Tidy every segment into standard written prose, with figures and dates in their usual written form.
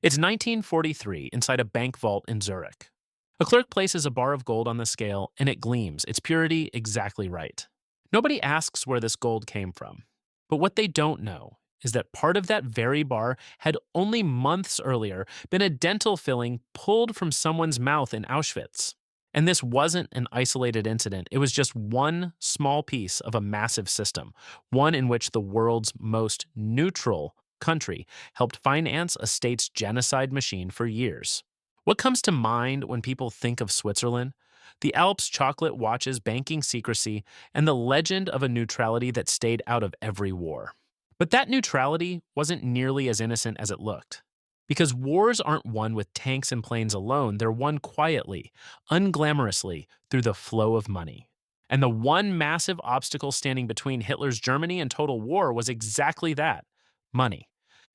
It's 1943 inside a bank vault in Zurich. A clerk places a bar of gold on the scale and it gleams, its purity exactly right. Nobody asks where this gold came from. But what they don't know is that part of that very bar had only months earlier been a dental filling pulled from someone's mouth in Auschwitz. And this wasn't an isolated incident, it was just one small piece of a massive system, one in which the world's most neutral country helped finance a state's genocide machine for years. What comes to mind when people think of Switzerland? The Alps chocolate watches, banking secrecy, and the legend of a neutrality that stayed out of every war. But that neutrality wasn't nearly as innocent as it looked. Because wars aren't won with tanks and planes alone, they're won quietly, unglamorously, through the flow of money. And the one massive obstacle standing between Hitler's Germany and total war was exactly that: money.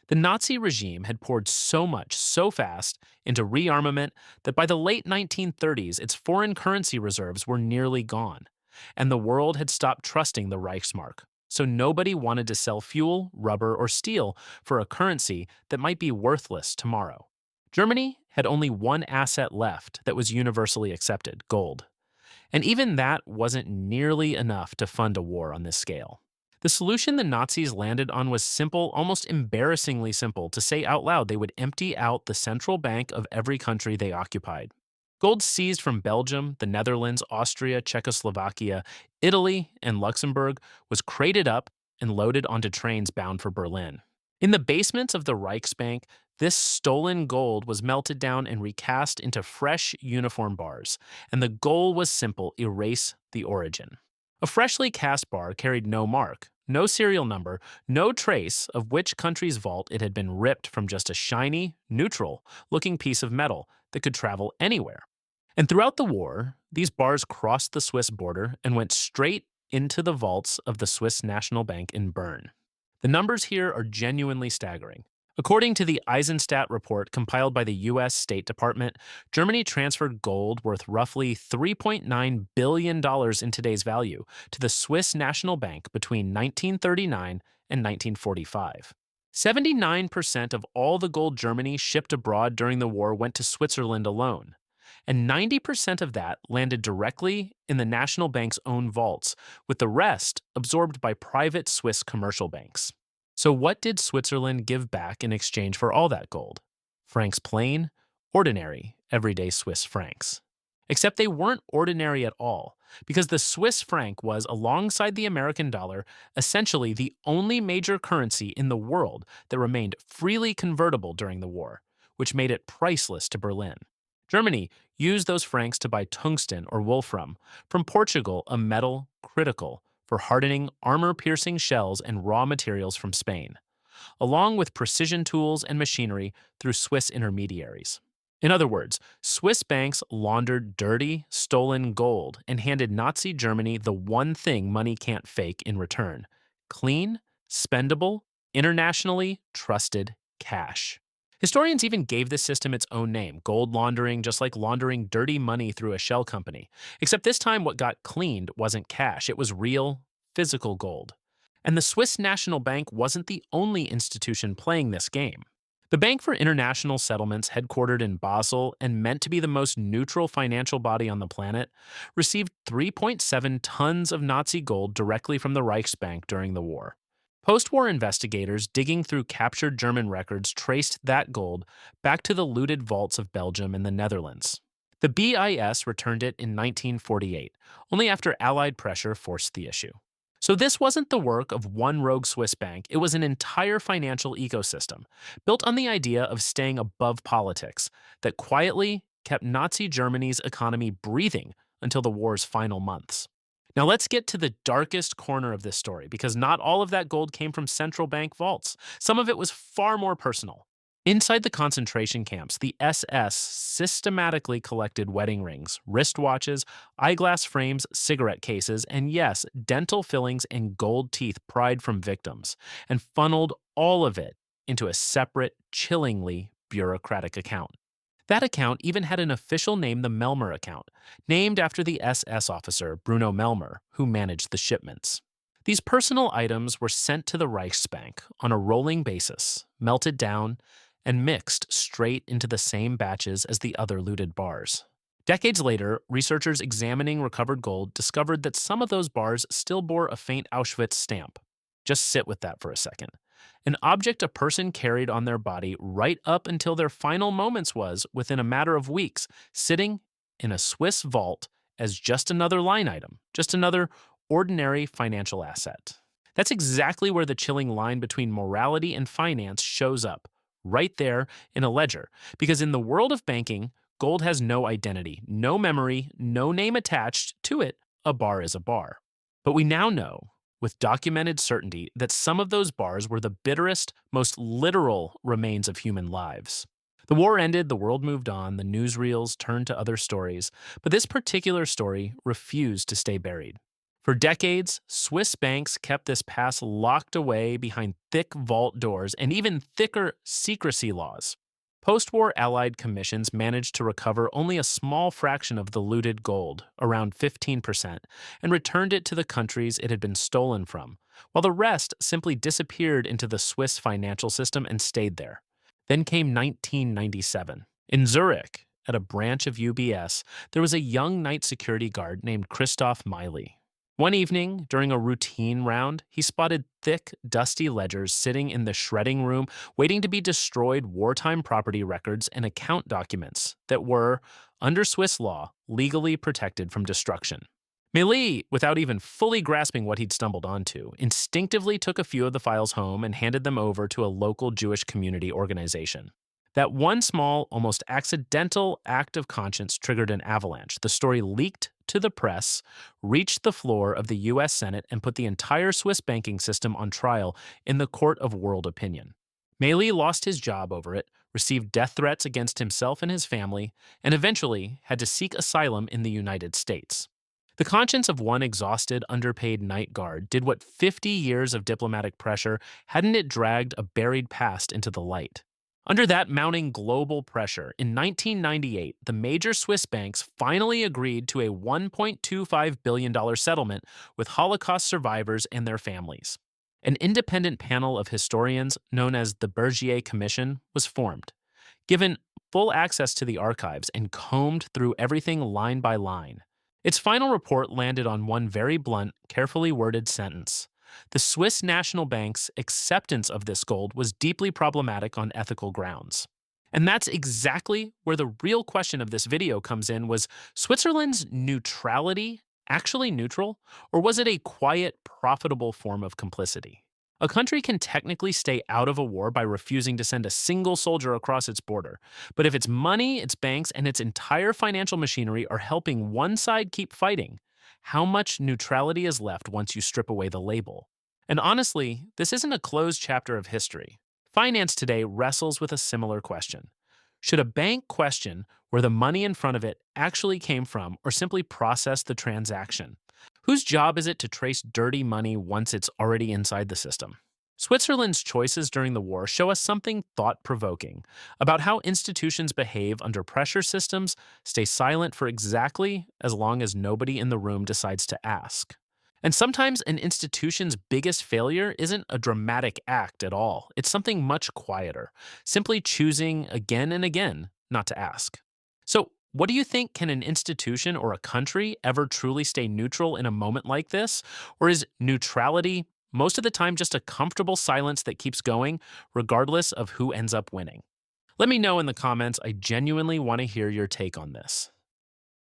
The Nazi regime had poured so much, so fast, into rearmament that by the late 1930s, its foreign currency reserves were nearly gone. And the world had stopped trusting the Reichsmark. So nobody wanted to sell fuel, rubber, or steel for a currency that might be worthless tomorrow. Germany had only one asset left that was universally accepted: gold. And even that wasn't nearly enough to fund a war on this scale. The solution the Nazis landed on was simple, almost embarrassingly simple, to say out loud. They would empty out the central bank of every country they occupied. Gold seized from Belgium, the Netherlands, Austria, Czechoslovakia, Italy, and Luxembourg was crated up and loaded onto trains bound for Berlin. In the basements of the Reichsbank, this stolen gold was melted down and recast into fresh uniform bars, and the goal was simple: erase the origin. A freshly cast bar carried no mark, no serial number, no trace of which country's vault it had been ripped from, just a shiny, neutral-looking piece of metal that could travel anywhere. And throughout the war, these bars crossed the Swiss border and went straight into the vaults of the Swiss National Bank in Bern. The numbers here are genuinely staggering. According to the Eisenstadt report compiled by the U.S. State Department, Germany transferred gold worth roughly $3.9 billion in today's value to the Swiss National Bank between 1939 and 1945. 79% of all the gold Germany shipped abroad during the war went to Switzerland alone, and 90% of that landed directly in the National Bank's own vaults, with the rest absorbed by private Swiss commercial banks. So what did Switzerland give back in exchange for all that gold? Francs, plain, ordinary, everyday Swiss francs. Except they weren't ordinary at all, because the Swiss franc was, alongside the American dollar, essentially the only major currency in the world that remained freely convertible during the war, which made it priceless to Berlin. Germany used those francs to buy tungsten or wolfram, from Portugal a metal critical for hardening armor-piercing shells and raw materials from Spain, along with precision tools and machinery through Swiss intermediaries. In other words, Swiss banks laundered dirty, stolen gold and handed Nazi Germany the one thing money can't fake in return: clean, spendable, internationally trusted cash. Historians even gave this system its own name: gold laundering, just like laundering dirty money through a shell company. Except this time what got cleaned wasn't cash, it was real, physical gold. And the Swiss National Bank wasn't the only institution playing this game. The Bank for International Settlements, headquartered in Basel and meant to be the most neutral financial body on the planet, received 3.7 tons of Nazi gold directly from the Reichsbank during the war. Post-war investigators digging through captured German records traced that gold back to the looted vaults of Belgium and the Netherlands. The BIS returned it in 1948, only after Allied pressure forced the issue. So this wasn't the work of one rogue Swiss bank, it was an entire financial ecosystem, built on the idea of staying above politics, that quietly kept Nazi Germany's economy breathing until the war's final months. Now let's get to the darkest corner of this story, because not all of that gold came from central bank vaults. Some of it was far more personal. Inside the concentration camps, the SS systematically collected wedding rings, wristwatches, eyeglass frames, cigarette cases, and yes, dental fillings and gold teeth pried from victims, and funneled all of it into a separate, chillingly bureaucratic account. That account even had an official name, the Melmer account, named after the SS officer Bruno Melmer, who managed the shipments. These personal items were sent to the Reichsbank on a rolling basis, melted down, and mixed straight into the same batches as the other looted bars. Decades later, researchers examining recovered gold discovered that some of those bars still bore a faint Auschwitz stamp. Just sit with that for a second. An object a person carried on their body right up until their final moments was, within a matter of weeks, sitting in a Swiss vault as just another line item, just another ordinary financial asset. That's exactly where the chilling line between morality and finance shows up, right there in a ledger. Because in the world of banking, gold has no identity, no memory, no name attached to it. A bar is a bar. But we now know, with documented certainty, that some of those bars were the bitterest, most literal remains of human lives. The war ended, the world moved on, the newsreels turned to other stories, but this particular story refused to stay buried. For decades, Swiss banks kept this past locked away behind thick vault doors and even thicker secrecy laws. Post-war Allied commissions managed to recover only a small fraction of the looted gold, around 15%, and returned it to the countries it had been stolen from, while the rest simply disappeared into the Swiss financial system and stayed there. Then came 1997. In Zurich, at a branch of UBS, there was a young night security guard named Christoph Meili. One evening, during a routine round, he spotted thick, dusty ledgers sitting in the shredding room, waiting to be destroyed wartime property records and account documents that were, under Swiss law, legally protected from destruction. Meili, without even fully grasping what he'd stumbled onto, instinctively took a few of the files home and handed them over to a local Jewish community organization. That one small, almost accidental act of conscience triggered an avalanche. The story leaked to the press, reached the floor of the U.S. Senate, and put the entire Swiss banking system on trial in the court of world opinion. Meili lost his job over it, received death threats against himself and his family, and eventually had to seek asylum in the United States. The conscience of one exhausted, underpaid night guard did what 50 years of diplomatic pressure hadn't it dragged a buried past into the light. Under that mounting global pressure, in 1998, the major Swiss banks finally agreed to a $1.25 billion settlement with Holocaust survivors and their families. An independent panel of historians, known as the Bergier Commission, was formed. Given full access to the archives and combed through everything line by line, its final report landed on one very blunt, carefully worded sentence. The Swiss National Bank's acceptance of this gold was deeply problematic on ethical grounds. And that's exactly where the real question of this video comes in. Was Switzerland's neutrality actually neutral, or was it a quiet, profitable form of complicity? A country can technically stay out of a war by refusing to send a single soldier across its border. But if its money, its banks, and its entire financial machinery are helping one side keep fighting, how much neutrality is left once you strip away the label? And honestly, this isn't a closed chapter of history. Finance today wrestles with a similar question. Should a bank question where the money in front of it actually came from, or simply process the transaction? Whose job is it to trace dirty money once it's already inside the system? Switzerland's choices during the war show us something thought-provoking about how institutions behave under pressure systems, stay silent for exactly as long as nobody in the room decides to ask. And sometimes an institution's biggest failure isn't a dramatic act at all. It's something much quieter, simply choosing again and again not to ask. So, what do you think? Can an institution or a country ever truly stay neutral in a moment like this? Or is neutrality most of the time just a comfortable silence that keeps going, regardless of who ends up winning? Let me know in the comments. I genuinely want to hear your take on this.